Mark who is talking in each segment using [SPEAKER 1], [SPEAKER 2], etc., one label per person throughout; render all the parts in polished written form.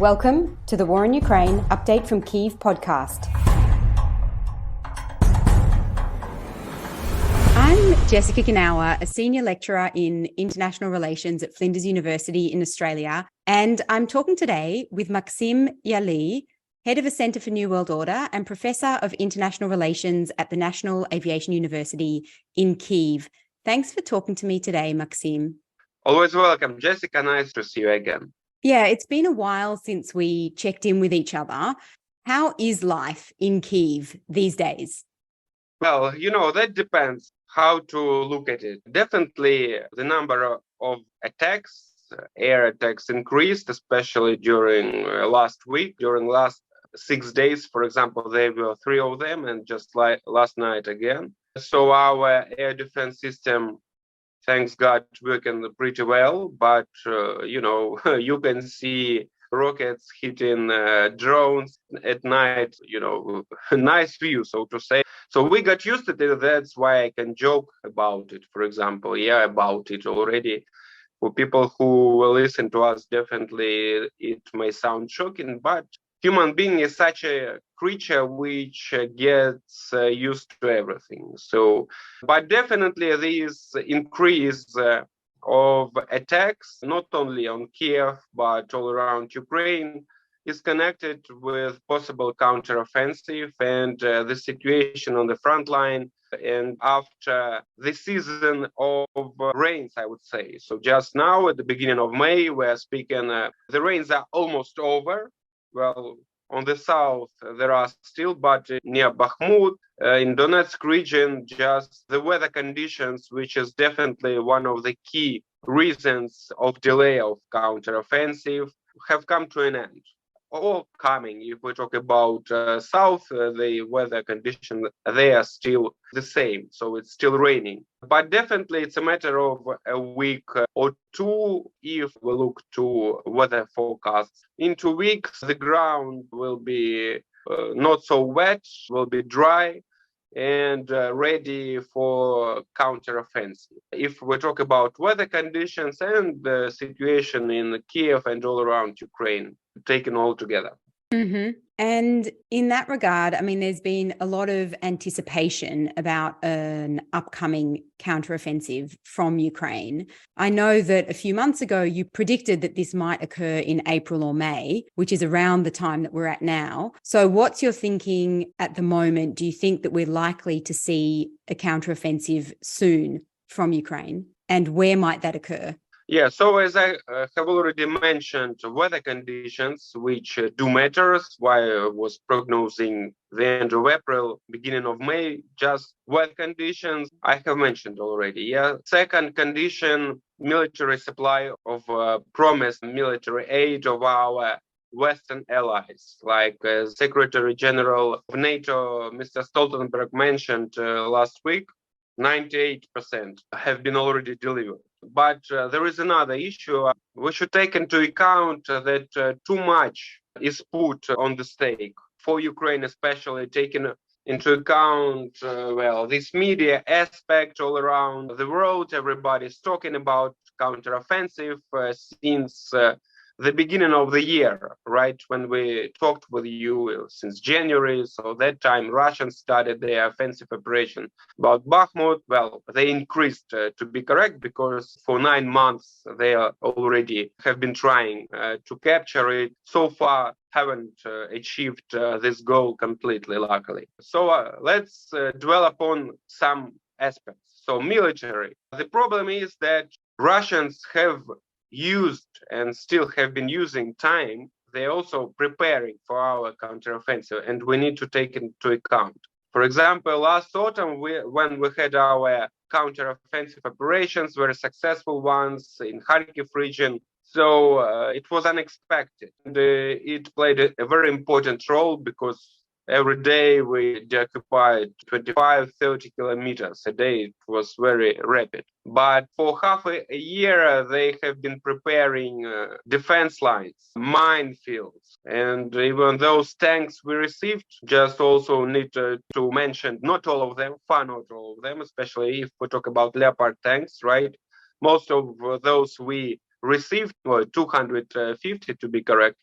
[SPEAKER 1] Welcome to the War in Ukraine Update from Kyiv podcast. I'm Jessica Genauer, a senior lecturer in international relations at Flinders University in Australia, and I'm talking today with Maksym Yali, head of a Centre for New World Order and professor of international relations at the National Aviation University in Kyiv. Thanks for talking to me today, Maksym.
[SPEAKER 2] Always welcome, Jessica. Nice to see you again.
[SPEAKER 1] Yeah, it's been a while since we checked in with each other. How is life in Kyiv these days?
[SPEAKER 2] Well, that depends how to look at it. Definitely the number of attacks, air attacks increased, especially during last week. During last 6 days, for example, there were 3 of them, and just like last night again. So our air defense system, thanks God, working pretty well, but you can see rockets hitting drones at night, nice view, so to say. So we got used to it. That's why I can joke about it, for example. Yeah, about it already. For people who will listen to us, definitely it may sound shocking, but human being is such a creature which gets used to everything. So, but definitely this increase of attacks, not only on Kyiv, but all around Ukraine, is connected with possible counteroffensive and the situation on the front line. And after the season of rains, I would say. So just now, at the beginning of May, we're speaking, the rains are almost over. Well, on the south, there are still, but near Bakhmut, in Donetsk region, just the weather conditions, which is definitely one of the key reasons of delay of counteroffensive, have come to an end. All coming. If we talk about south, the weather conditions they are still the same, so it's still raining. But definitely it's a matter of a week or two if we look to weather forecasts. In 2 weeks, the ground will be not so wet, will be dry, and ready for counteroffensive. If we talk about weather conditions and the situation in Kyiv and all around Ukraine, taken all together.
[SPEAKER 1] Mm-hmm. And in that regard, I mean, there's been a lot of anticipation about an upcoming counteroffensive from Ukraine. I know that a few months ago, you predicted that this might occur in April or May, which is around the time that we're at now. So what's your thinking at the moment? Do you think that we're likely to see a counteroffensive soon from Ukraine? And where might that occur?
[SPEAKER 2] Yeah, so as I have already mentioned, weather conditions, which do matter, why I was prognosing the end of April, beginning of May, just weather conditions, I have mentioned already. Yeah. Second condition, military supply of promised military aid of our Western allies, like Secretary General of NATO, Mr. Stoltenberg, mentioned last week. 98% have been already delivered. But there is another issue. We should take into account that too much is put on the stake for Ukraine, especially taking into account, this media aspect all around the world. Everybody's talking about counteroffensive since the beginning of the year, right? When we talked with you since January, so that time Russians started their offensive operation about Bakhmut. Well, they increased to be correct, because for 9 months they already have been trying to capture it. So far, haven't achieved this goal completely, luckily. So let's dwell upon some aspects. So military. The problem is that Russians have used and still have been using time. They're also preparing for our counteroffensive, and we need to take into account. For example, last autumn, when we had our counteroffensive operations, very successful ones in Kharkiv region, so it was unexpected. And it played a very important role, because every day we occupied 25, 30 kilometers a day. It was very rapid. But for half a year, they have been preparing defense lines, minefields. And even those tanks we received, just also need to mention, not all of them, far not all of them, especially if we talk about Leopard tanks, right? Most of those we received, or 250 to be correct,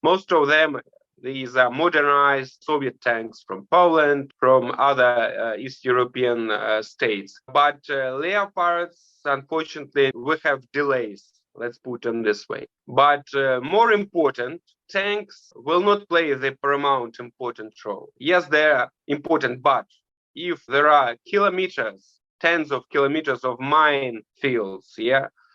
[SPEAKER 2] most of them, these are modernized Soviet tanks from Poland, from other East European states. But Leopards, unfortunately, we have delays. Let's put them this way. But more important, tanks will not play the paramount important role. Yes, they're important, but if there are kilometers, tens of kilometers of mine fields,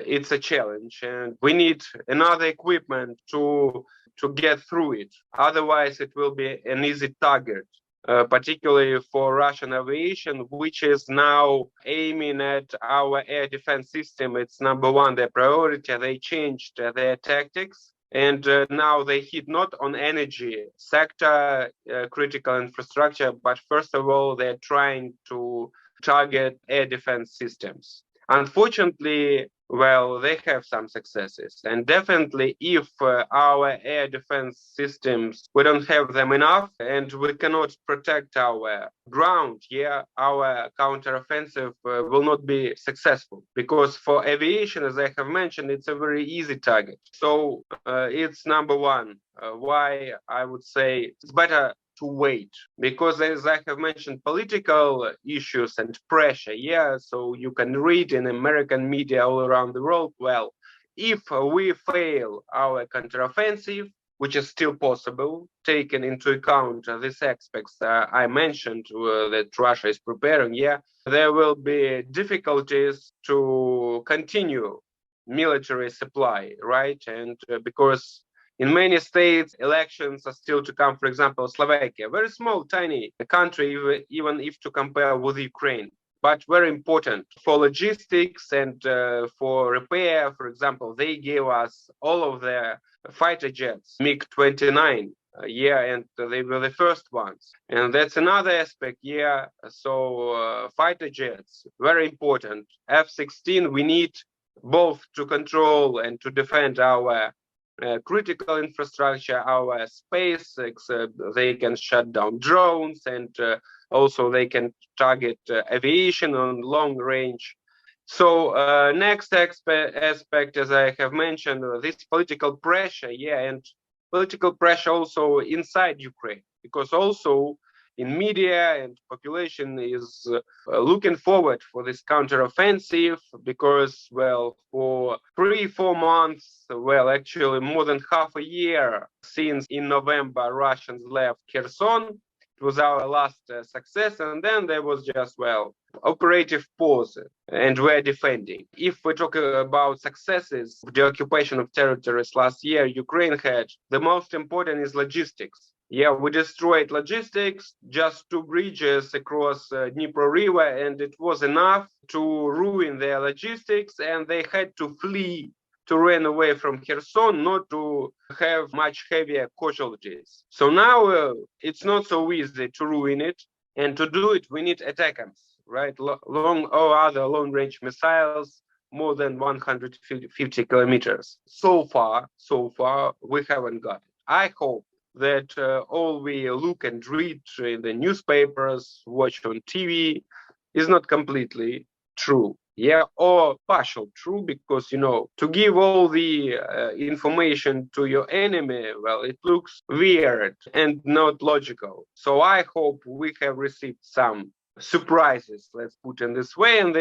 [SPEAKER 2] it's a challenge, and we need another equipment to get through it. Otherwise, it will be an easy target. Particularly for Russian aviation, which is now aiming at our air defense system. It's number one, their priority. They changed their tactics, and now they hit not on energy sector, critical infrastructure, but first of all, they're trying to target air defense systems. Unfortunately, well, they have some successes. And definitely, if our air defense systems, we don't have them enough and we cannot protect our ground, our counteroffensive will not be successful. Because for aviation, as I have mentioned, it's a very easy target. So it's number one. Why I would say it's better to wait, because as I have mentioned, political issues and pressure, so you can read in American media all around the world, well, if we fail our counteroffensive, which is still possible, taking into account these aspects I mentioned that Russia is preparing, there will be difficulties to continue military supply, right? And because in many states, elections are still to come. For example, Slovakia, very small, tiny country, even if to compare with Ukraine, but very important for logistics and for repair. For example, they gave us all of their fighter jets, MiG-29, and they were the first ones. And that's another aspect, So fighter jets, very important. F-16, we need both to control and to defend our critical infrastructure, our space. They can shut down drones, and also they can target aviation on long range. So next aspect, as I have mentioned, this political pressure, and political pressure also inside Ukraine, because also in media and population is looking forward for this counteroffensive, because, well, for 3-4 months, well, actually more than half a year since in November Russians left Kherson, it was our last success, and then there was just, well, operative pause, and we're defending. If we talk about successes, the occupation of territories last year Ukraine had, the most important is logistics. We destroyed logistics, just 2 bridges across Dnipro River, and it was enough to ruin their logistics, and they had to flee, to run away from Kherson, not to have much heavier casualties. So now it's not so easy to ruin it, and to do it, we need ATACMS, right? Long or other long-range missiles, more than 150 kilometers. So far, we haven't got it. I hope that all we look and read in the newspapers, watch on TV, is not completely true, or partial true, because, to give all the information to your enemy, well, it looks weird and not logical. So I hope we have received some surprises, let's put it this way, and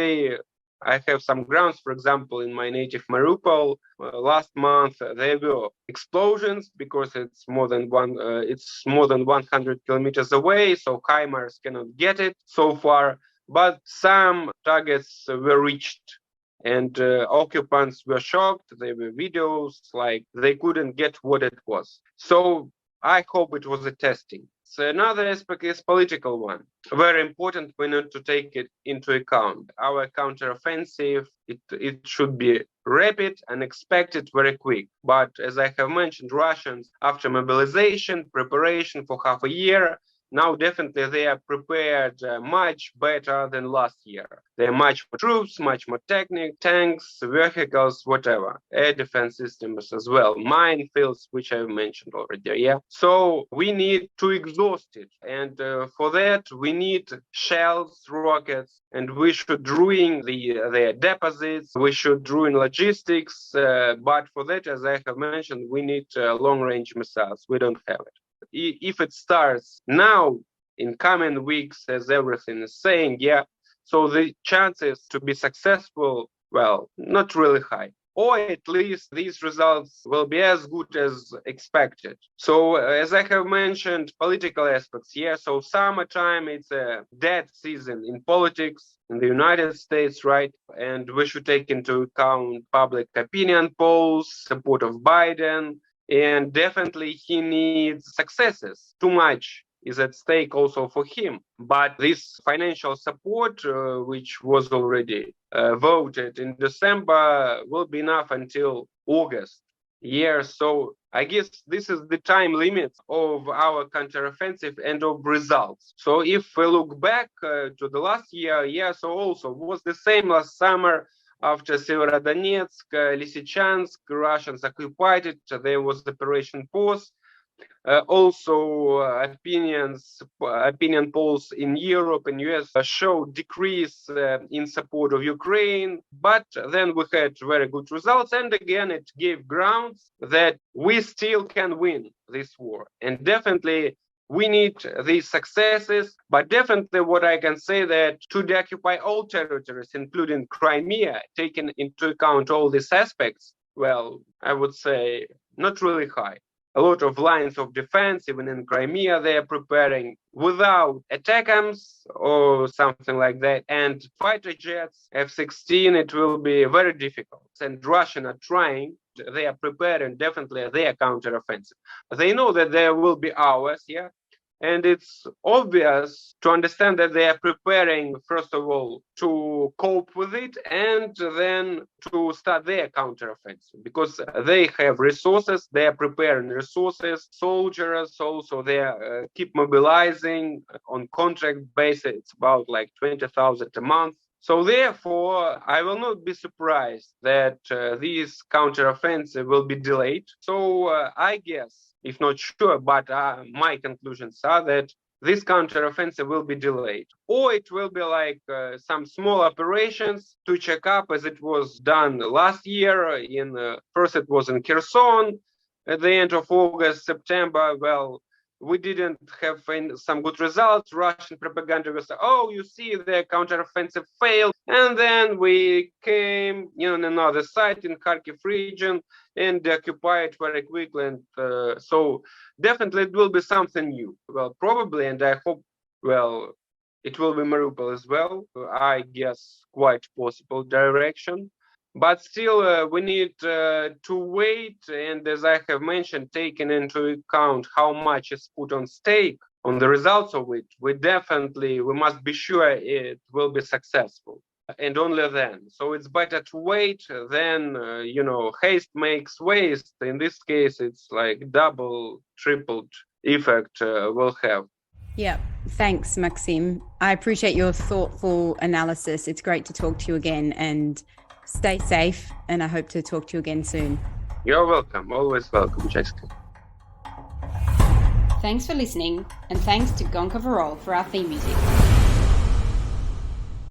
[SPEAKER 2] I have some grounds. For example, in my native Mariupol, last month there were explosions, because it's more than 100 kilometers away, so HIMARS cannot get it so far. But some targets were reached, and occupants were shocked. There were videos like they couldn't get what it was. So I hope it was a testing. So another aspect is political one. Very important, we need to take it into account. Our counteroffensive, it should be rapid and expected very quick. But as I have mentioned, Russians, after mobilization, preparation for half a year, Now, definitely, they are prepared much better than last year. They are much more troops, much more tanks, vehicles, whatever, air defense systems as well, minefields, which I mentioned already. Yeah. So we need to exhaust it, and for that we need shells, rockets, and we should ruin their deposits. We should ruin logistics. But for that, as I have mentioned, we need long-range missiles. We don't have it. If it starts now in coming weeks, as everything is saying, yeah, so the chances to be successful, well, not really high. Or at least these results will be as good as expected. So as I have mentioned, political aspects, yeah, so summertime, it's a dead season in politics in the United States, right? And we should take into account public opinion polls, support of Biden, and definitely he needs successes. Too much is at stake also for him. But this financial support, which was already voted in December, will be enough until August. Yeah, so I guess this is the time limit of our counteroffensive and of results. So if we look back to the last year, yeah, so also was the same last summer. After Severodonetsk, Lysychansk, Russians occupied it. There was Operation Pause. Also, opinion polls in Europe and US showed decrease in support of Ukraine. But then we had very good results. And again, it gave grounds that we still can win this war. And definitely, we need these successes, but definitely what I can say that to deoccupy all territories, including Crimea, taking into account all these aspects, well, I would say not really high. A lot of lines of defense, even in Crimea, they are preparing without ATACMS or something like that. And fighter jets, F-16, it will be very difficult. And Russians are trying. They are preparing definitely their counteroffensive. They know that there will be hours, yeah. And it's obvious to understand that they are preparing, first of all, to cope with it and then to start their counteroffensive because they have resources, they are preparing resources, soldiers also, they are, keep mobilizing on contract basis. It's about like 20,000 a month. So therefore, I will not be surprised that this counteroffensive will be delayed. So I guess, if not sure, but my conclusions are that this counteroffensive will be delayed. Or it will be like some small operations to check up as it was done last year. First it was in Kherson at the end of August, September. Well, we didn't have some good results. Russian propaganda was, oh, you see, the counteroffensive failed. And then we came on another site in Kharkiv region and occupied very quickly. And so definitely it will be something new. Well, probably, and I hope, well, it will be Mariupol as well. I guess quite possible direction. But still, we need to wait, and as I have mentioned, taking into account how much is put on stake on the results of it, we must be sure it will be successful, and only then. So it's better to wait than, haste makes waste. In this case, it's like double, tripled effect will have.
[SPEAKER 1] Yeah, thanks, Maksym. I appreciate your thoughtful analysis. It's great to talk to you again, and stay safe, and I hope to talk to you again soon.
[SPEAKER 2] You're welcome. Always welcome, Jessica.
[SPEAKER 1] Thanks for listening, and thanks to Gonka Varol for our theme music.